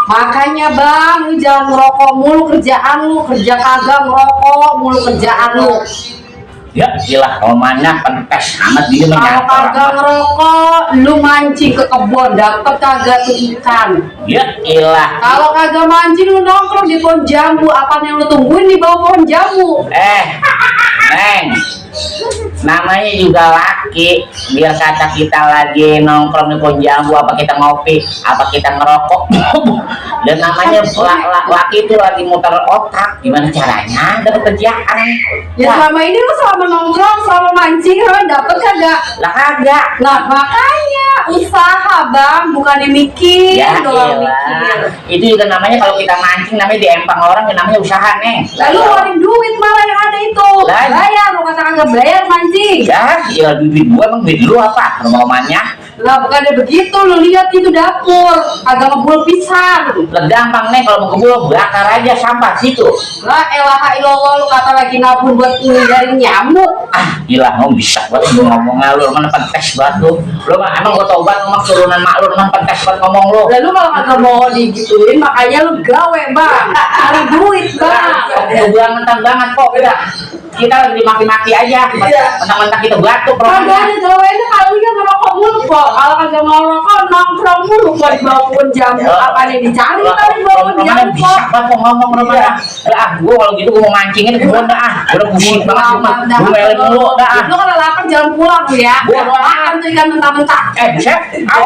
Makanya bang, lu jangan ngerokok mulu kerjaan lu, kerja kagak ngerokok mulu kerjaan lu. Ya gila, romannya pentes amat dia Kalau menyapa kagak ngerokok, lu mancing ke kebun, dapet kagak tuh ikan. ya gila. Kalau kagak mancing, lu nongkrong di pohon jambu. Apa yang lu tungguin di bawah pohon jambu? Neng, namanya juga laki, biar kata kita lagi nongkrong di pohon jambu, apa kita ngopi, apa kita ngerokok. Dan namanya laki itu lagi muter otak, gimana caranya dapat kerjaan. Ya selama ini lu selama nongkrong, selama mancing, lu dapet kagak? Lah kagak. Nah makanya usaha bang, bukannya mikir Ya doang elah. mikir. Itu juga namanya kalau kita mancing namanya diempang orang, yang namanya usaha, Neng. Lalu ngeluarin duit malah yang ada itu. Lah, Bayar, lu kata kagak bayar mancing. ya, ya duit gua emang duit lu apa? Rumah-rumahnya. Lah bukannya begitu, lu lihat itu dapur, kagak ngebul pisan. Lah gampang, Neng, kalau mau kebul bakar aja sampah situ. Lah elah ilallah, lu kata lagi nabung buat dari nyamuk. Ah, gila, mau bisa banget lu ngomong lu, mana pentes banget lu. Lu mah emang gua tau banget, emang turunan mak lu, emang pentes banget ngomong lu. Lalu kalau kagak mau digituin, makanya lu gawe bang, cari duit bang. Udah mentang banget kok kita lagi dimaki-maki aja, mentang-mentang kita batuk. Kagak ada gaweannya kalau dia ngerokok mulu kok. Kalau kagak mau rokok nongkrong mulu kok di bawah pohon jambu. Apa nih dicari kali di bawah pohon jambu Bisa banget kok ngomong rumahnya. Gua kalau gitu gua mau mancingin ke kebun dah. Gua udah pusing banget rumah. Gua melin mulu dah. Lu kalau lapar jangan pulang lu ya. Gua Makan tuh ikan mentah-mentah. bisa. Au.